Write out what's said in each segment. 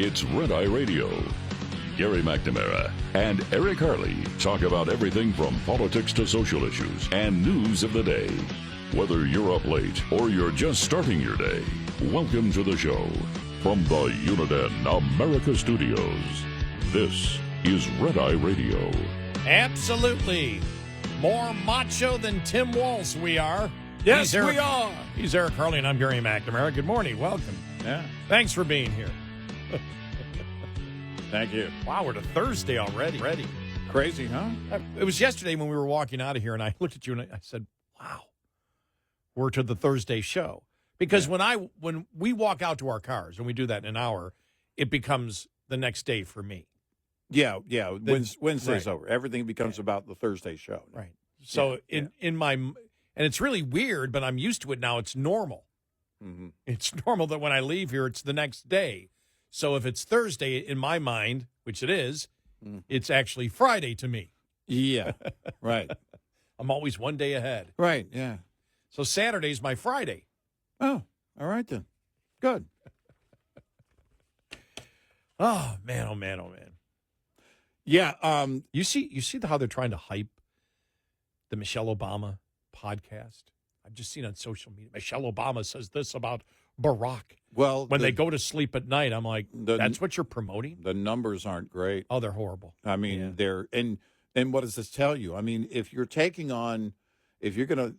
It's Red Eye Radio. Gary McNamara and Eric Harley talk about everything from politics to social issues and news of the day. Whether you're up late or you're just starting your day, welcome to the show. From the Uniden America Studios, this is Red Eye Radio. Absolutely. More macho than Tim Walz we are. Yes, we are. He's Eric Harley, and I'm Gary McNamara. Good morning. Welcome. Yeah. Thanks for being here. Thank you. Wow, we're to Thursday already. Crazy, huh? It was yesterday when we were walking out of here, and I looked at you and I said, wow, we're to the Thursday show. Because when we walk out to our cars, and we do that in an hour, it becomes the next day for me. Yeah. Wednesday's right. over. Everything becomes about the Thursday show. Right. So in my, and it's really weird, but I'm used to it now. It's normal. Mm-hmm. It's normal that when I leave here, it's the next day. So if it's Thursday in my mind, which it is, it's actually Friday to me. Yeah, right. I'm always one day ahead. Right, yeah. So Saturday's my Friday. Oh, all right then. Good. Oh man. Yeah, You see how they're trying to hype the Michelle Obama podcast? I've just seen on social media. Michelle Obama says this about Barack. well, When they go to sleep at night, I'm like, that's what you're promoting? the numbers aren't great. Oh, they're horrible. I mean, they're and what does this tell you? I mean, if you're going to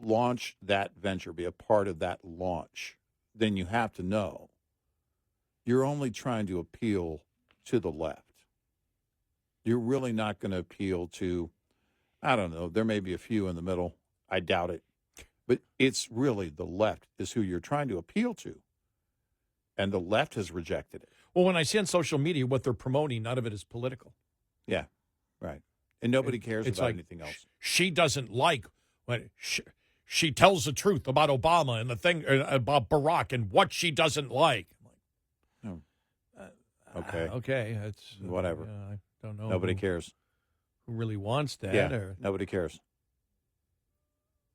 launch that venture, be a part of that launch, then you have to know you're only trying to appeal to the left. You're really not going to appeal to, I don't know, there may be a few in the middle. I doubt it. But it's really the left is who you're trying to appeal to. And the left has rejected it. Well, when I see on social media what they're promoting, none of it is political. Yeah, right. And nobody cares It's about like, anything else. She doesn't like when she tells the truth about Obama and the thing about Barack and what she doesn't like. I'm like, Okay. Okay. It's Whatever. I don't know. Nobody cares. Who really wants that? Yeah, Or, nobody cares.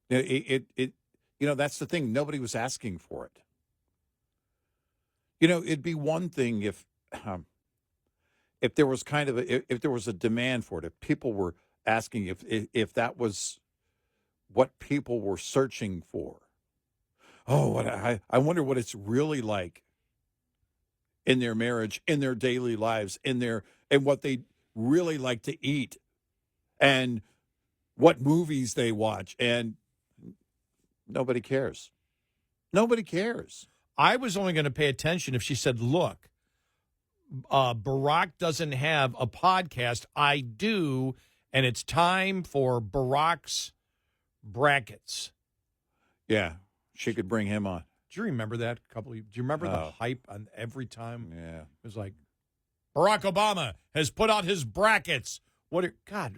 That's the thing. Nobody was asking for it. It'd be one thing if there was if there was a demand for it, if people were asking if that was what people were searching for. Oh, I wonder what it's really like in their marriage, in their daily lives, and what they really like to eat, and what movies they watch, and nobody cares. Nobody cares. I was only going to pay attention if she said, look, Barack doesn't have a podcast. I do, and it's time for Barack's brackets. Yeah, she could bring him on. Do you remember that? Do you remember the hype on every time? Yeah. It was like, Barack Obama has put out his brackets. God,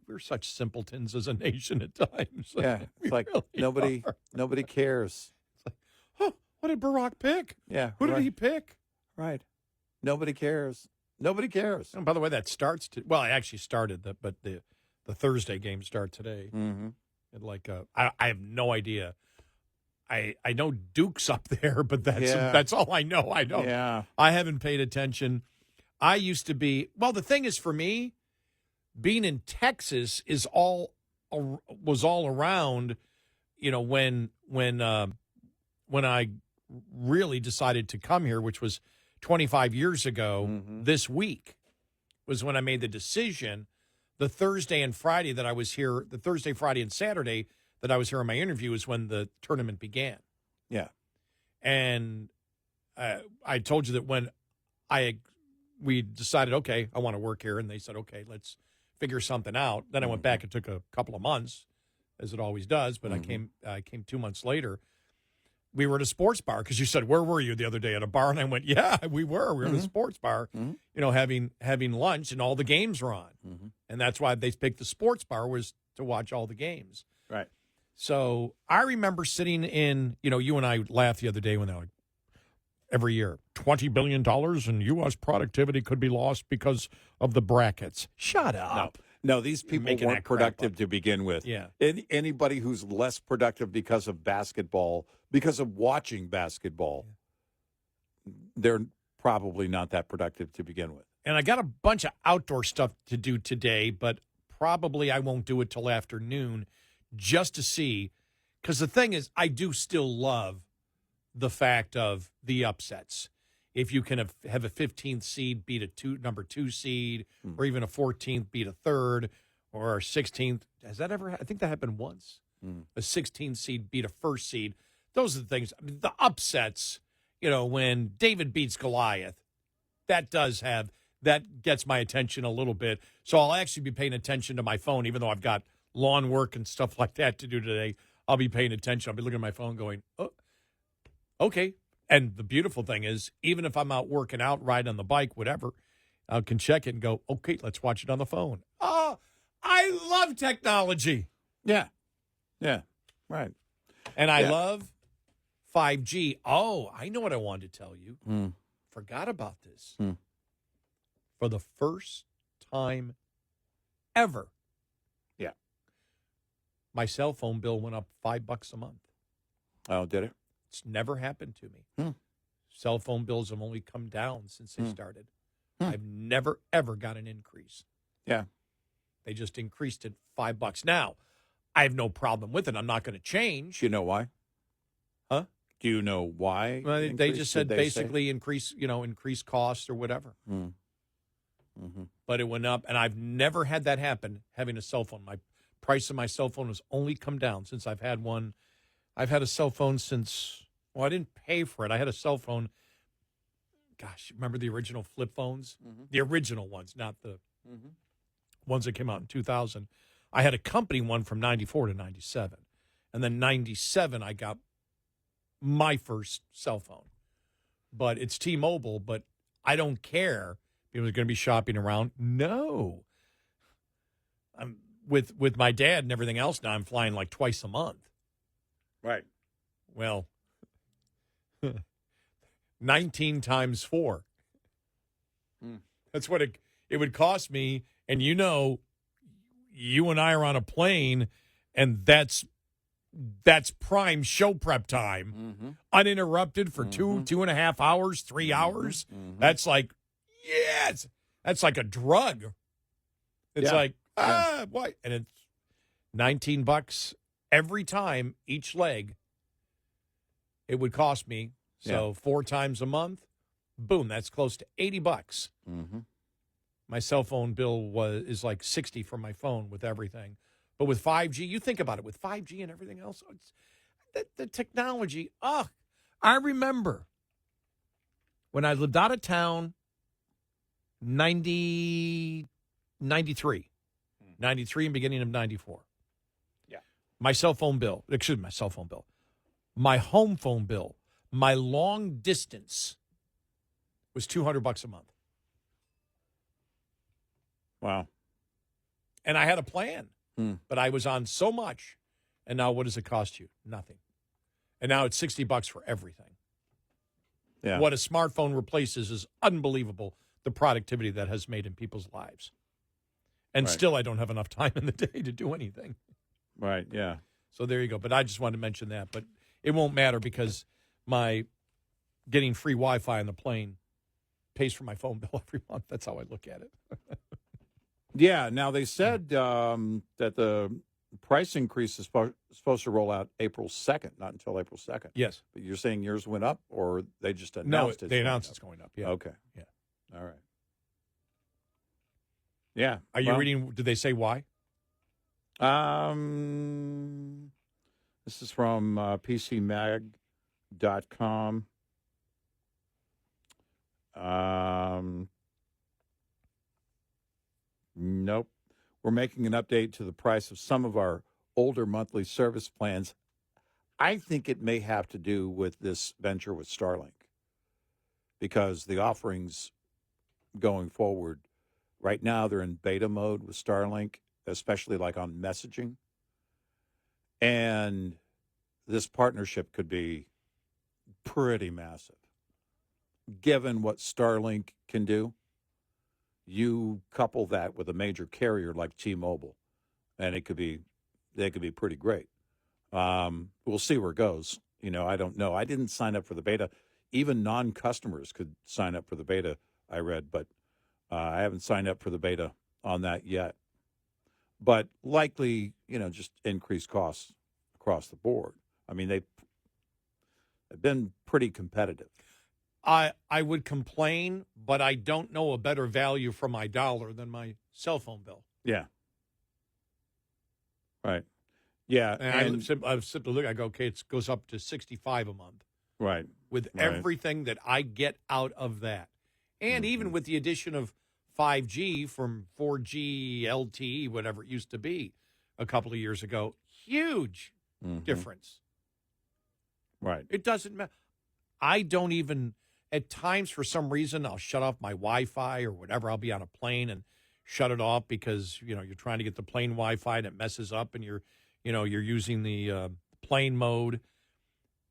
we're such simpletons as a nation at times. Yeah, it's like really nobody cares. It's like, huh, what did Barack pick? Yeah. Who did he pick? Right. Nobody cares. Nobody cares. And by the way, that starts it actually started, but the Thursday game starts today. Mm-hmm. And I have no idea. I know Duke's up there, but that's all I know. I don't. Yeah. I haven't paid attention. I used to be. Well, the thing is, for me, being in Texas was all around. When I really decided to come here, which was 25 years ago. Mm-hmm. This week was when I made the decision. The Thursday and Friday that I was here, the Thursday, Friday, and Saturday that I was here on my interview is when the tournament began. Yeah. And I told you that when we decided, okay, I want to work here, and they said, okay, let's figure something out. Then I went back. It took a couple of months, as it always does, but I came 2 months later. We were at a sports bar because you said, where were you the other day? At a bar? And I went, yeah, we were. We were at a sports bar, having lunch, and all the games were on. Mm-hmm. And that's why they picked the sports bar, was to watch all the games. Right. So I remember sitting in, you and I laughed the other day when they're like, every year, $20 billion in U.S. productivity could be lost because of the brackets. Shut up. No, these people weren't productive to begin with. Yeah. Anybody who's less productive because of basketball, because of watching basketball, they're probably not that productive to begin with. And I got a bunch of outdoor stuff to do today, but probably I won't do it till afternoon just to see. Because the thing is, I do still love the fact of the upsets. If you can have a 15th seed beat a number 2 seed, or even a 14th beat a third, or a 16th. Has that ever I think that happened once. A 16th seed beat a first seed. Those are the things. I mean, the upsets, when David beats Goliath, that gets my attention a little bit. So I'll actually be paying attention to my phone, even though I've got lawn work and stuff like that to do today. I'll be paying attention. I'll be looking at my phone going, oh, okay. And the beautiful thing is, even if I'm out working out, riding on the bike, whatever, I can check it and go, okay, let's watch it on the phone. Oh, I love technology. Yeah. Yeah. Right. And I love 5G. Oh, I know what I wanted to tell you. Forgot about this. For the first time ever. Yeah. My cell phone bill went up $5 a month. Oh, did it? It's never happened to me. Cell phone bills have only come down since they started. I've never, ever got an increase. Yeah. They just increased it $5. Now, I have no problem with it. I'm not going to change. Do you know why? Huh? Do you know why? Well, they just said basically increase costs or whatever. But it went up, and I've never had that happen, having a cell phone. My price of my cell phone has only come down since I've had one. I've had a cell phone since, I didn't pay for it. I had a cell phone. Gosh, remember the original flip phones? The original ones, not the ones that came out in 2000. I had a company one from 94 to 97. And then 97, I got my first cell phone. But it's T-Mobile, but I don't care. People are going to be shopping around. No. I'm with my dad and everything else now, I'm flying like twice a month. Right. Well, 19 times 4. That's what it would cost me. And you and I are on a plane, and that's prime show prep time, uninterrupted for 2.5 hours, 3 hours. That's like, yes, that's like a drug. It's like, why? And it's $19 every time, each leg. It would cost me. So 4 times a month, boom, that's close to $80. My cell phone bill is like $60 for my phone with everything. But with 5G, you think about it, with 5G and everything else, the technology, I remember when I lived out of town, 93 and beginning of 94. Yeah. My home phone bill, my long distance was $200 a month. Wow. And I had a plan, but I was on so much. And now what does it cost you? Nothing. And now it's $60 for everything. Yeah. What a smartphone replaces is unbelievable, the productivity that has made in people's lives. And still, I don't have enough time in the day to do anything. Right, yeah. So there you go. But I just wanted to mention that. But it won't matter because my getting free Wi-Fi on the plane pays for my phone bill every month. That's how I look at it. Yeah. Now, they said that the price increase is supposed to roll out April 2nd, not until April 2nd. Yes. But you're saying yours went up, or they just announced it? No, they announced it's going up. Yeah. Okay. Yeah. All right. Yeah. Are you reading? Did they say why? This is from PCMag.com. Nope. We're making an update to the price of some of our older monthly service plans. I think it may have to do with this venture with Starlink, because the offerings going forward right now, they're in beta mode with Starlink, especially like on messaging. And this partnership could be pretty massive. Given what Starlink can do, you couple that with a major carrier like T-Mobile, and they could be pretty great. We'll see where it goes. I don't know. I didn't sign up for the beta. even non-customers could sign up for the beta, I read, but I haven't signed up for the beta on that yet. But likely, just increased costs across the board. I mean, they've been pretty competitive. I would complain, but I don't know a better value for my dollar than my cell phone bill. Yeah. Right. Yeah. And I simply look, I go, okay, it goes up to $65 a month. Right. With everything that I get out of that. And even with the addition of 5G from 4G LTE, whatever it used to be a couple of years ago, huge difference. Right. It doesn't matter. I don't even, at times, for some reason, I'll shut off my Wi-Fi or whatever. I'll be on a plane and shut it off because, you're trying to get the plane Wi-Fi and it messes up and you're using the plane mode.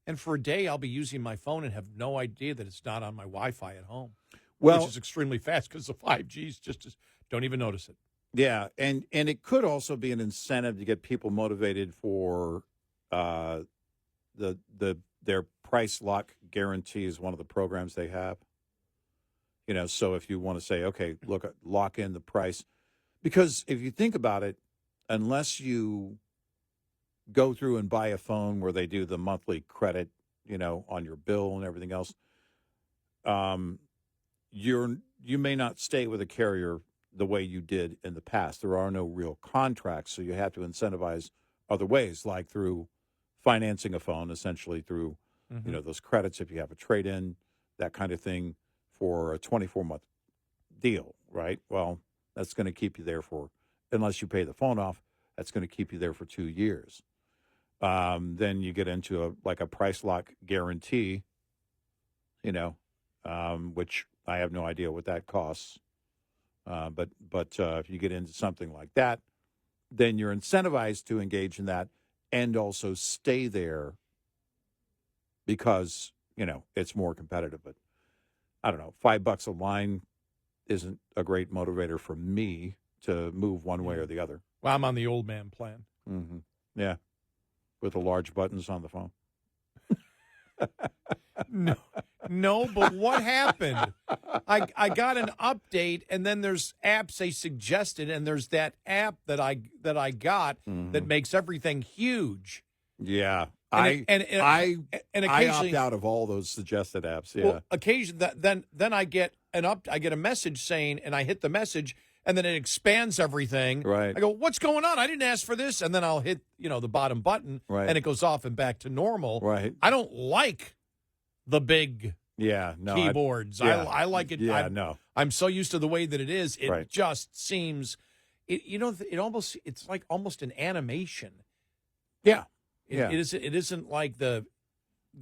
And for a day, I'll be using my phone and have no idea that it's not on my Wi-Fi at home, which is extremely fast because the 5Gs just don't even notice it. Yeah, and it could also be an incentive to get people motivated for their price lock guarantee is one of the programs they have. So if you want to say, okay, lock in the price, because if you think about it, unless you go through and buy a phone where they do the monthly credit, on your bill and everything else, you may not stay with a carrier the way you did in the past. There are no real contracts, so you have to incentivize other ways, like through financing a phone, essentially through, those credits if you have a trade-in, that kind of thing, for a 24-month deal, right? Well, that's going to keep you there unless you pay the phone off, that's going to keep you there for 2 years. Then you get into a price lock guarantee, which I have no idea what that costs. But if you get into something like that, then you're incentivized to engage in that and also stay there because, it's more competitive. But I don't know, $5 a line isn't a great motivator for me to move one way or the other. Well, I'm on the old man plan. Mm-hmm. Yeah. With the large buttons on the phone. No, but what happened? I got an update, and then there's apps they suggested, and there's that app that I got that makes everything huge. Yeah, and I opt out of all those suggested apps. Yeah, well, occasionally then I get a message saying, and I hit the message, and then it expands everything. Right. I go, what's going on? I didn't ask for this, and then I'll hit the bottom button, and it goes off and back to normal. Right. I don't like the big keyboards. I like it. Yeah, I'm so used to the way that it is. It just seems, it's like almost an animation. Yeah. It isn't like the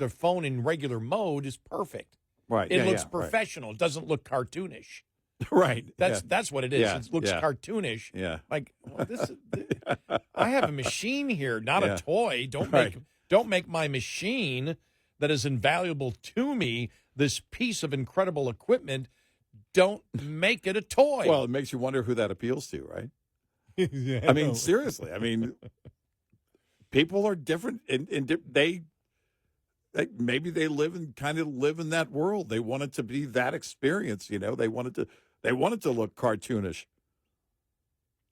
phone in regular mode is perfect. Right. It looks professional. It doesn't look cartoonish. Right. That's what it is. Yeah. It looks cartoonish. Yeah. Like, well, I have a machine here, not a toy. Don't make my machine that is invaluable to me, this piece of incredible equipment, don't make it a toy. Well, it makes you wonder who that appeals to, right? Yeah, I mean, seriously. I mean, people are different, and maybe they live in that world. They want it to be that experience, They want it to look cartoonish.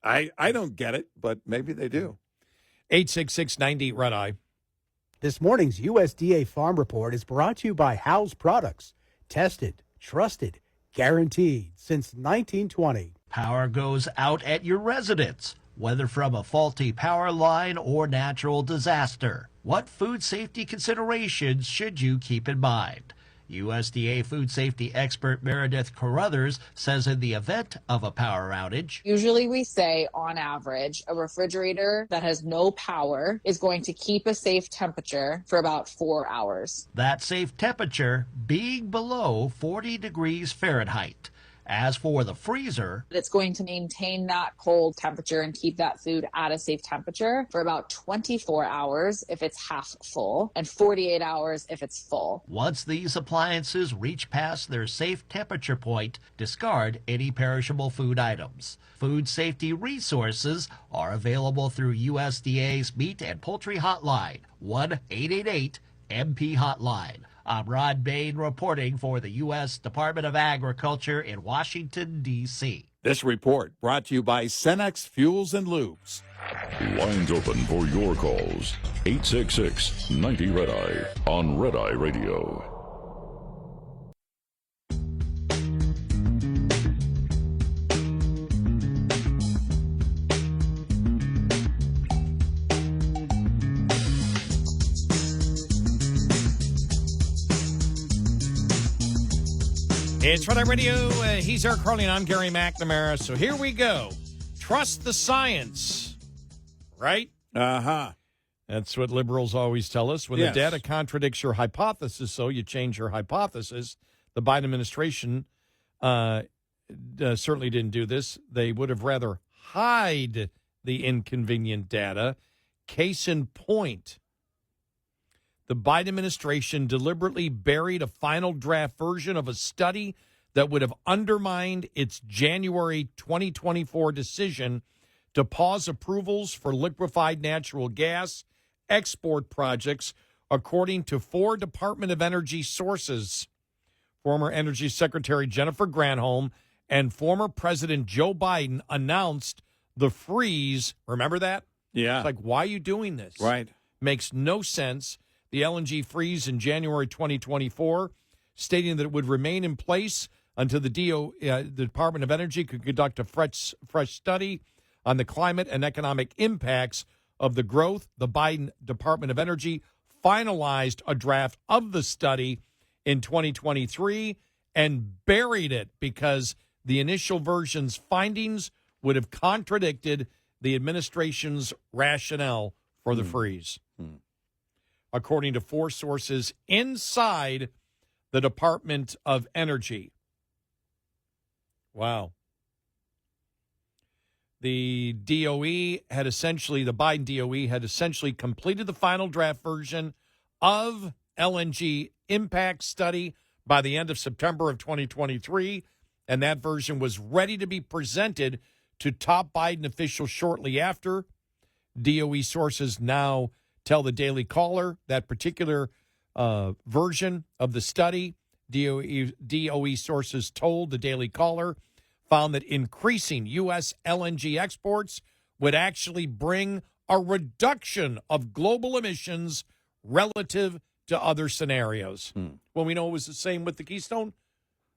I don't get it, but maybe they do. 866-90 Red Eye. This morning's USDA Farm Report is brought to you by House Products. Tested, trusted, guaranteed since 1920. Power goes out at your residence, whether from a faulty power line or natural disaster. What food safety considerations should you keep in mind? USDA food safety expert Meredith Carruthers says in the event of a power outage, usually we say on average, a refrigerator that has no power is going to keep a safe temperature for about 4 hours. That safe temperature being below 40 degrees Fahrenheit. As for the freezer, it's going to maintain that cold temperature and keep that food at a safe temperature for about 24 hours if it's half full and 48 hours if it's full. Once these appliances reach past their safe temperature point, discard any perishable food items. Food safety resources are available through USDA's Meat and Poultry Hotline, 1-888-MP Hotline. I'm Rod Bain reporting for the U.S. Department of Agriculture in Washington, D.C. This report brought to you by Cenex Fuels and Lubes. Lines open for your calls. 866-90-RED-EYE on Red Eye Radio. It's Red Eye Radio. He's Eric Harley, and I'm Gary McNamara. So here we go. Trust the science, right? Uh-huh. That's what liberals always tell us. When Yes. the data contradicts your hypothesis, so you change your hypothesis. The Biden administration certainly didn't do this. They would have rather hide the inconvenient data. Case in point, the Biden administration deliberately buried a final draft version of a study that would have undermined its January 2024 decision to pause approvals for liquefied natural gas export projects, according to 4 Department of Energy sources. Former Energy Secretary Jennifer Granholm and former President Joe Biden announced the freeze. Remember that? Yeah. It's like, why are you doing this? Right. Makes no sense. The LNG freeze in January 2024, stating that it would remain in place until the Department of Energy could conduct a fresh study on the climate and economic impacts of the growth. The Biden Department of Energy finalized a draft of the study in 2023 and buried it because the initial version's findings would have contradicted the administration's rationale for the freeze. According to 4 sources inside the Department of Energy. Wow. The Biden DOE had essentially completed the final draft version of LNG impact study by the end of September of 2023, and that version was ready to be presented to top Biden officials shortly after. DOE sources now tell the Daily Caller that particular version of the study, DOE sources told the Daily Caller, found that increasing U.S. LNG exports would actually bring a reduction of global emissions relative to other scenarios. Well, we know it was the same with the Keystone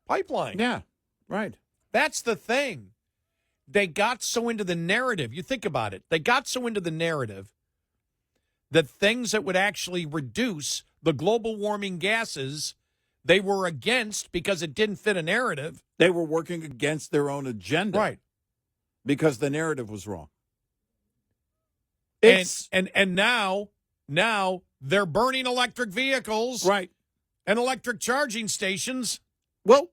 pipeline. Yeah, right. That's the thing. They got so into the narrative. You think about it. They got so into the narrative that things that would actually reduce the global warming gases they were against because it didn't fit a narrative. They were working against their own agenda. Right. Because the narrative was wrong. And now they're burning electric vehicles. Right. And electric charging stations. Well,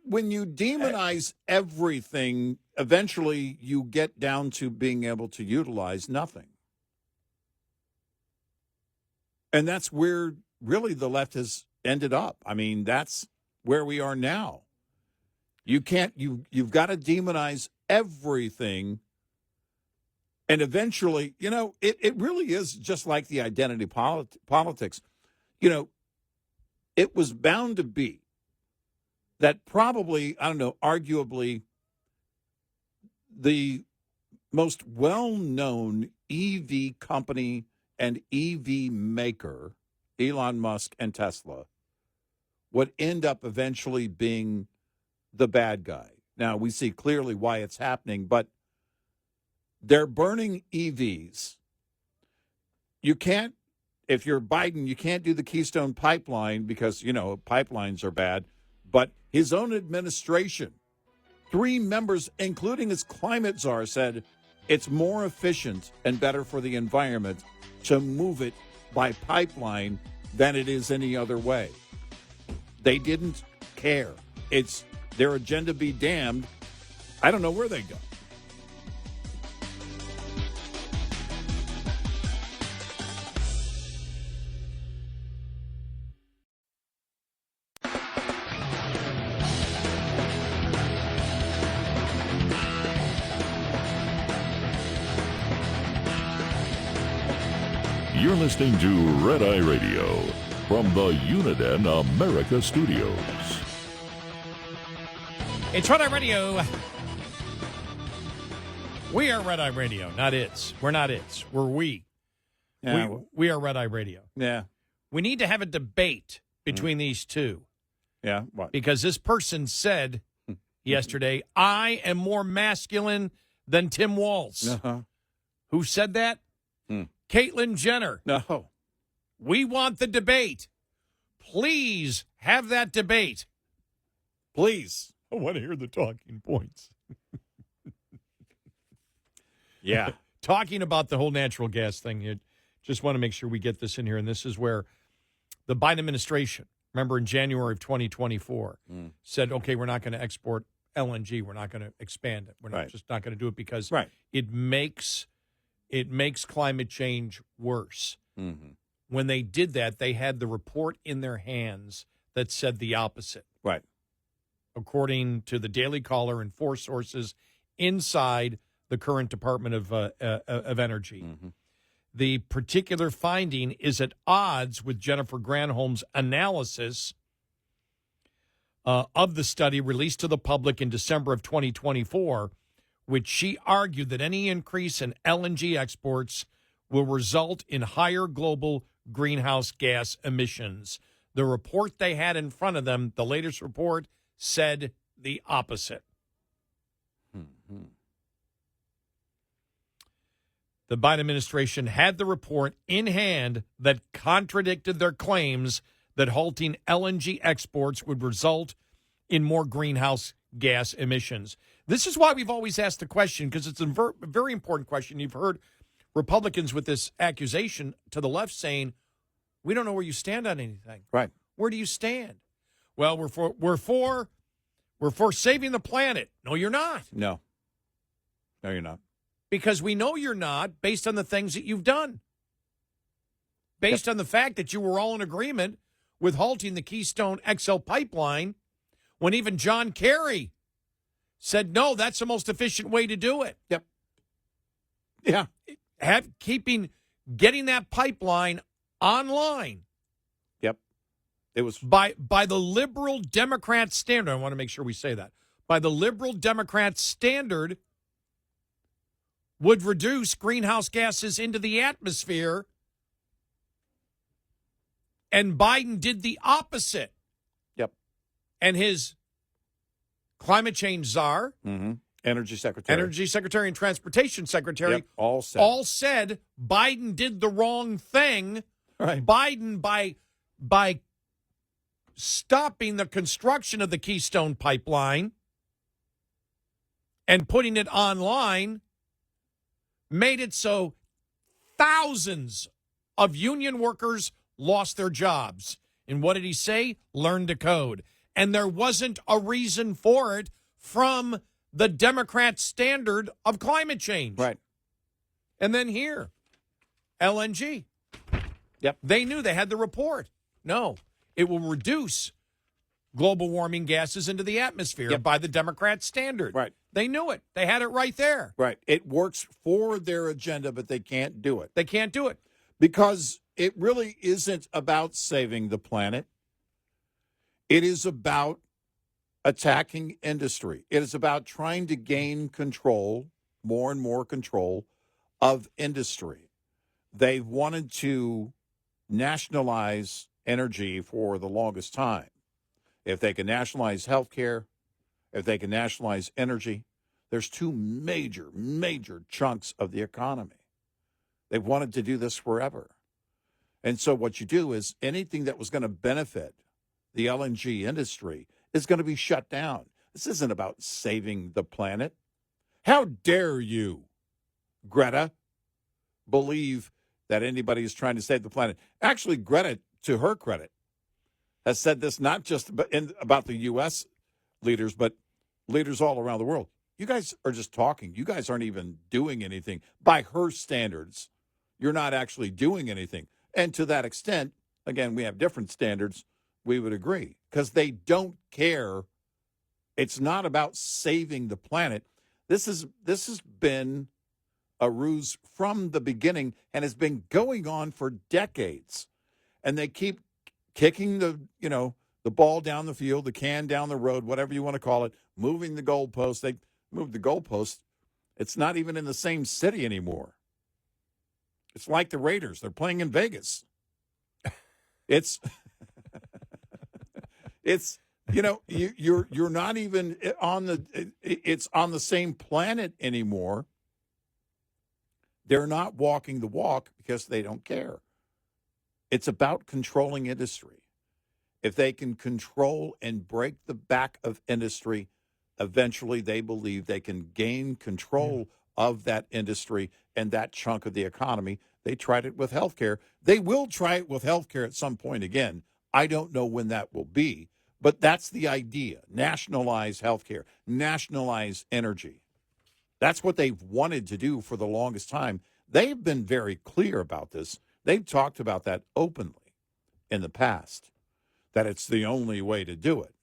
when you demonize everything, eventually you get down to being able to utilize nothing. And that's where really the left has ended up. I mean, that's where we are now. You've got to demonize everything. And eventually, it really is just like the identity politics. It was bound to be that probably, arguably the most well-known EV company and EV maker, Elon Musk and Tesla, would end up eventually being the bad guy. Now, we see clearly why it's happening, but they're burning EVs. If you're Biden, you can't do the Keystone pipeline because, pipelines are bad. But his own administration, 3 members, including his climate czar, said it's more efficient and better for the environment to move it by pipeline than it is any other way. They didn't care. It's their agenda be damned. I don't know where they go. You're listening to Red Eye Radio from the Uniden America Studios. It's Red Eye Radio. We are Red Eye Radio, not it's. We're not it's. We're we. Yeah, We are Red Eye Radio. yeah, We need to have a debate between these two yeah. What? because this person said yesterday, I am more masculine than Tim Walz. Uh-huh. Who said that? Caitlyn Jenner. No. We want the debate. Please have that debate. Please. I want to hear the talking points. Yeah. Talking about the whole natural gas thing, you just want to make sure we get this in here. And this is where the Biden administration, remember in January of 2024, said, okay, we're not going to export LNG. We're not going to expand it. We're not, just not going to do it because it makes climate change worse. Mm-hmm. When they did that, they had the report in their hands that said the opposite. Right. According to the Daily Caller and 4 sources inside the current Department of Energy. Mm-hmm. The particular finding is at odds with Jennifer Granholm's analysis of the study released to the public in December of 2024, which she argued that any increase in LNG exports will result in higher global greenhouse gas emissions. The report they had in front of them, the latest report, said the opposite. Mm-hmm. The Biden administration had the report in hand that contradicted their claims that halting LNG exports would result in more greenhouse gas emissions. This is why we've always asked the question, because it's a very important question. You've heard Republicans with this accusation to the left saying, we don't know where you stand on anything. Right. Where do you stand? Well, we're for saving the planet. No, you're not. No. No, you're not. Because we know you're not, based on the things that you've done. Based on the fact that you were all in agreement with halting the Keystone XL pipeline, when even John Kerry said, no, that's the most efficient way to do it. Yep. Yeah. Getting that pipeline online. Yep. It was by the liberal Democrat standard. I want to make sure we say that. By the liberal Democrat standard, would reduce greenhouse gases into the atmosphere. And Biden did the opposite. Yep. And his climate change czar, Energy Secretary and Transportation Secretary, all said Biden did the wrong thing. Right. Biden, by stopping the construction of the Keystone pipeline and putting it online, made it so thousands of union workers lost their jobs. And what did he say? Learn to code. And there wasn't a reason for it from the Democrat standard of climate change. Right. And then here, LNG. Yep. They knew, they had the report. No, it will reduce global warming gases into the atmosphere by the Democrat standard. Right. They knew it. They had it right there. Right. It works for their agenda, but they can't do it. They can't do it. Because it really isn't about saving the planet. It is about attacking industry. It is about trying to gain control, more and more control, of industry. They've wanted to nationalize energy for the longest time. If they can nationalize healthcare, if they can nationalize energy, there's two major chunks of the economy. They've wanted to do this forever. And so what you do is anything that was going to benefit the LNG industry is going to be shut down. This isn't about saving the planet. How dare you, Greta, believe that anybody is trying to save the planet? Actually, Greta, to her credit, has said this not just about the U.S. leaders, but leaders all around the world. You guys are just talking. You guys aren't even doing anything. By her standards, you're not actually doing anything. And to that extent, again, we have different standards, we would agree, because they don't care. It's not about saving the planet. This has been a ruse from the beginning and has been going on for decades. And they keep kicking the ball down the field, the can down the road, whatever you want to call it, moving the goalpost. They moved the goalpost. It's not even in the same city anymore. It's like the Raiders. They're playing in Vegas. It's you're not even it's on the same planet anymore. They're not walking the walk because they don't care. It's about controlling industry. If they can control and break the back of industry, eventually they believe they can gain control of that industry and that chunk of the economy. They tried it with healthcare. They will try it with healthcare at some point again. I don't know when that will be, but that's the idea. Nationalize healthcare, nationalize energy. That's what they've wanted to do for the longest time. They've been very clear about this. They've talked about that openly in the past, that it's the only way to do it.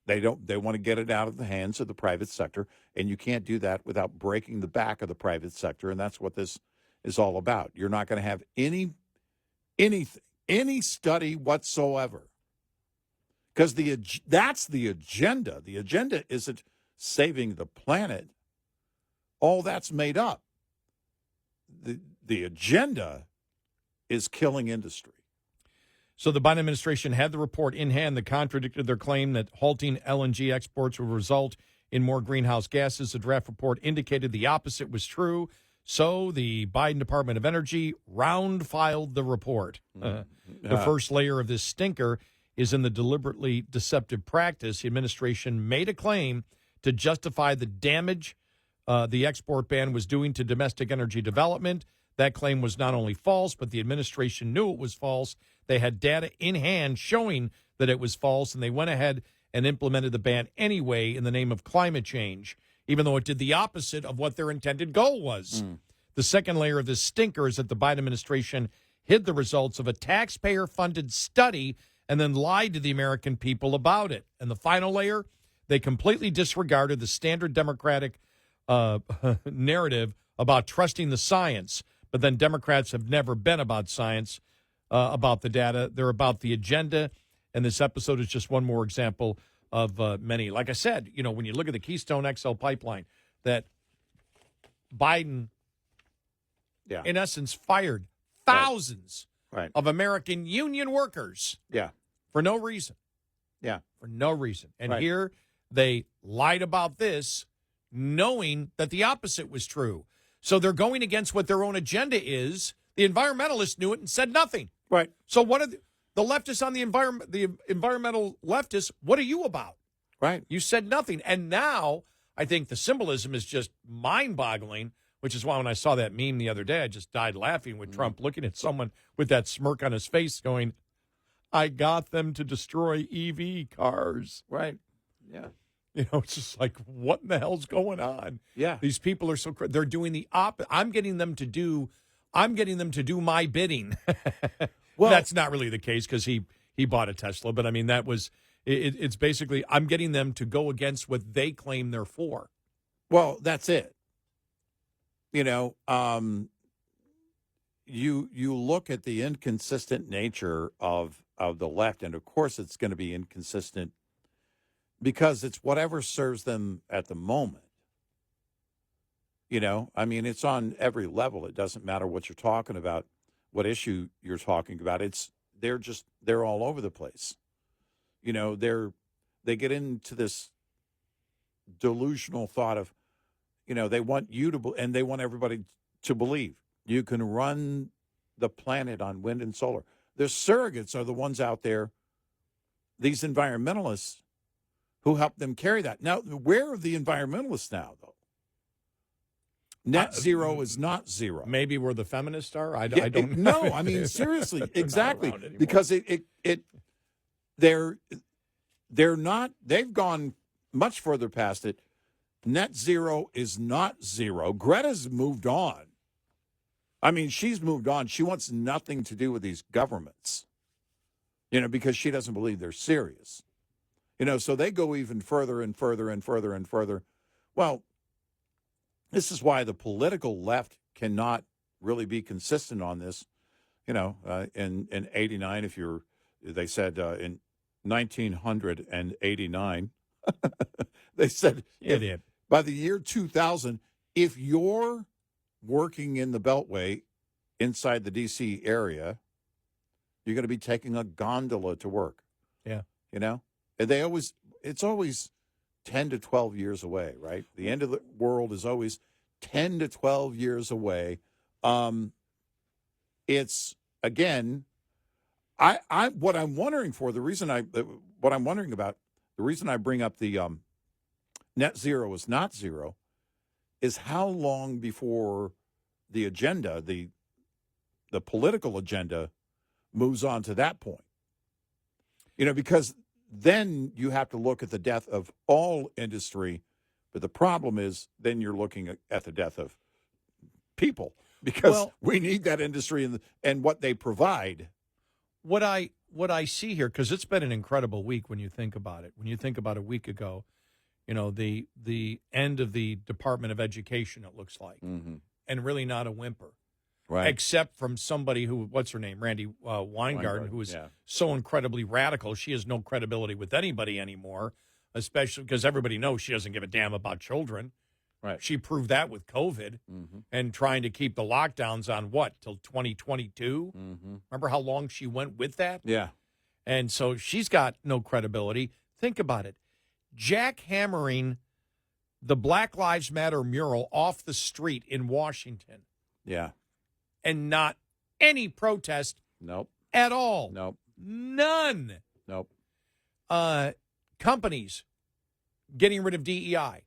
They want to get it out of the hands of the private sector, and you can't do that without breaking the back of the private sector, and that's what this is all about. You're not going to have any study whatsoever, because that's the agenda. The agenda isn't saving the planet. All that's made up. The agenda is killing industry. So the Biden administration had the report in hand that contradicted their claim that halting LNG exports would result in more greenhouse gases. The draft report indicated the opposite was true. So the Biden Department of Energy round-filed the report. The first layer of this stinker is in the deliberately deceptive practice. The administration made a claim to justify the damage the export ban was doing to domestic energy development. That claim was not only false, but the administration knew it was false. They had data in hand showing that it was false, and they went ahead and implemented the ban anyway in the name of climate change, even though it did the opposite of what their intended goal was. The second layer of this stinker is that the Biden administration hid the results of a taxpayer-funded study and then lied to the American people about it. And the final layer, they completely disregarded the standard Democratic narrative about trusting the science. But then Democrats have never been about science, about the data. They're about the agenda. And this episode is just one more example of many. Like I said, when you look at the Keystone XL pipeline, that Biden, in essence, fired thousands of American union workers for no reason. For no reason. And here they lied about this, knowing that the opposite was true. So they're going against what their own agenda is. The environmentalists knew it and said nothing. Right. So what are the leftists on the environmental leftists, what are you about? Right. You said nothing. And now I think the symbolism is just mind-boggling, which is why when I saw that meme the other day, I just died laughing with Trump looking at someone with that smirk on his face going, I got them to destroy EV cars. Right. Yeah. It's just like, what in the hell's going on? Yeah. These people are so they're doing the opposite. I'm getting them to do my bidding. Well, that's not really the case because he bought a Tesla. But I mean, that was it's basically I'm getting them to go against what they claim they're for. Well, that's it. You look at the inconsistent nature of the left, and of course it's going to be inconsistent because it's whatever serves them at the moment. I mean, it's on every level. It doesn't matter what you're talking about, what issue you're talking about. They're all over the place. They get into this delusional thought of, they want you to, and they want everybody to believe you can run the planet on wind and solar. The surrogates are the ones out there, these environmentalists, who help them carry that. Now, where are the environmentalists now, though? Net zero is not zero. Maybe where the feminists are. I don't know. No, I mean, seriously, exactly. Because they're not, they've gone much further past it. Net zero is not zero. Greta's moved on. I mean, she's moved on. She wants nothing to do with these governments, because she doesn't believe they're serious. So they go even further and further and further and further. Well, this is why the political left cannot really be consistent on this. In '89, if you're They said in 1989, they said by the year 2000, if you're working in the Beltway inside the D.C. area, you're going to be taking a gondola to work. Yeah. You know? And it's always 10 to 12 years away, right? The end of the world is always 10 to 12 years away. It's, again, what I'm wondering for, the reason I bring up the net zero is not zero, is how long before the agenda, the political agenda, moves on to that point. You know, because then you have to look at the death of all industry, but the problem is then you're looking at the death of people, because we need that industry and what they provide. What I see here, because it's been an incredible week when you think about it. When you think about a week ago, you know, the end of the Department of Education, it looks like, and really not a whimper. Right. Except from somebody who, what's her name, Randy Weingarten, who is so incredibly radical. She has no credibility with anybody anymore, especially because everybody knows she doesn't give a damn about children. Right. She proved that with COVID and trying to keep the lockdowns on till 2022. Remember how long she went with that? Yeah. And so she's got no credibility. Think about it. Jackhammering the Black Lives Matter mural off the street in Washington. Yeah. And not any protest at all. None. Companies getting rid of DEI.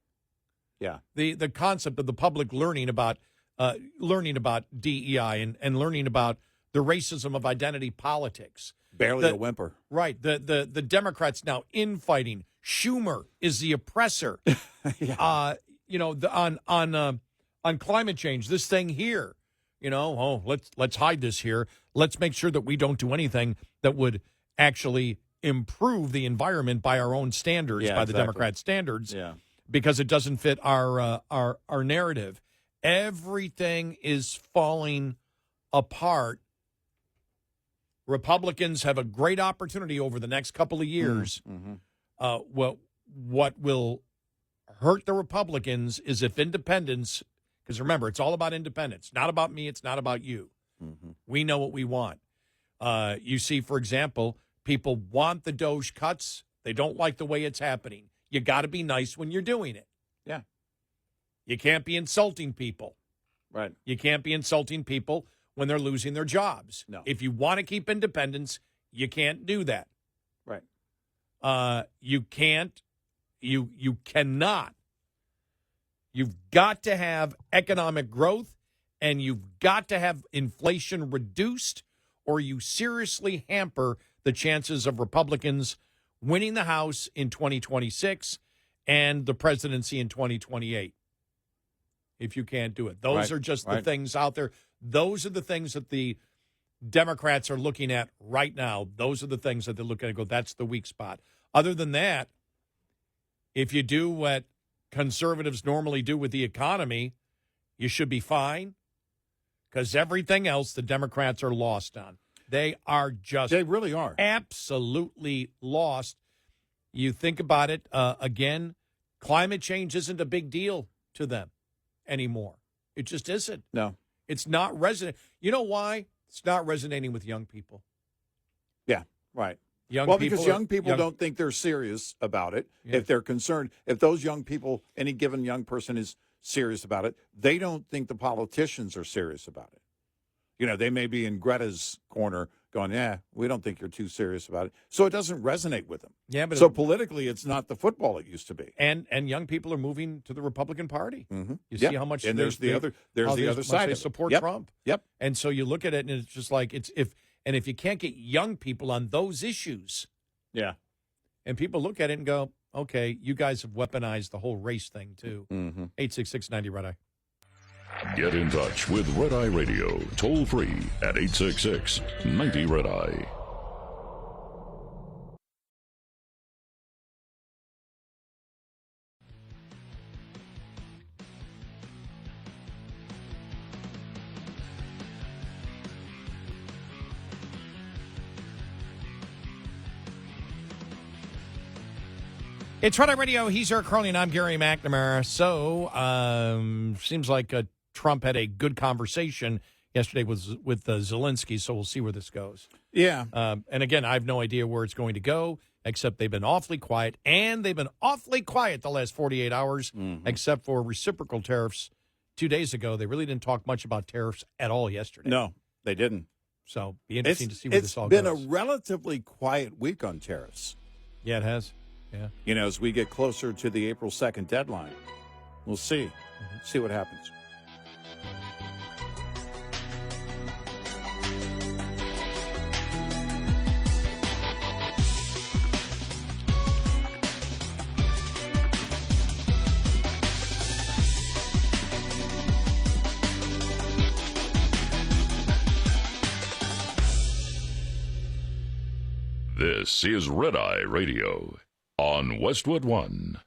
Yeah. The concept of the public learning about DEI and learning about the racism of identity politics. Barely a whimper. Right. The Democrats now infighting. Schumer is the oppressor. Yeah. On climate change, this thing here. Let's hide this here. Let's make sure that we don't do anything that would actually improve the environment by our own standards, by the Democrat standards, because it doesn't fit our narrative. Everything is falling apart. Republicans have a great opportunity over the next couple of years. What will hurt the Republicans is if independents. Because remember, it's all about independence. Not about me. It's not about you. We know what we want. You see, for example, people want the Doge cuts. They don't like the way it's happening. You got to be nice when you're doing it. Yeah. You can't be insulting people. Right. You can't be insulting people when they're losing their jobs. No. If you want to keep independence, you can't do that. Right. You can't. You cannot. You've got to have economic growth, and you've got to have inflation reduced, or you seriously hamper the chances of Republicans winning the House in 2026 and the presidency in 2028. If you can't do it. Those are just the things out there. Those are the things that the Democrats are looking at right now. Those are the things that they're looking at and go, that's the weak spot. Other than that, if you do what conservatives normally do with the economy, you should be fine, because everything else the Democrats are lost on. They really are absolutely lost. You think about it again, climate change isn't a big deal to them anymore. It just isn't. No, it's not resonating. You know why? It's not resonating with young people. Yeah, right. Because young people don't think they're serious about it. Yeah. If they're concerned, if those young people, any given young person is serious about it, they don't think the politicians are serious about it. You know, they may be in Greta's corner going, we don't think you're too serious about it. So it doesn't resonate with them. Yeah, but so politically, it's not the football it used to be. And young people are moving to the Republican Party. You see how much. And there's the other side. They support Trump. Yep. And so you look at it, and it's just like if you can't get young people on those issues, and people look at it and go, okay, you guys have weaponized the whole race thing too. 866-90 Red Eye. Get in touch with Red Eye Radio, toll free at 866-90 Red Eye. It's Friday Radio. He's Eric Harley, and I'm Gary McNamara. So, seems like Trump had a good conversation yesterday with Zelensky, so we'll see where this goes. Yeah. And again, I have no idea where it's going to go, except they've been awfully quiet, and they've been awfully quiet the last 48 hours, except for reciprocal tariffs 2 days ago. They really didn't talk much about tariffs at all yesterday. No, they didn't. So, be interesting to see where this all goes. It's been a relatively quiet week on tariffs. Yeah, it has. Yeah. You know, as we get closer to the April 2nd deadline, we'll see. See what happens. This is Red Eye Radio on Westwood One.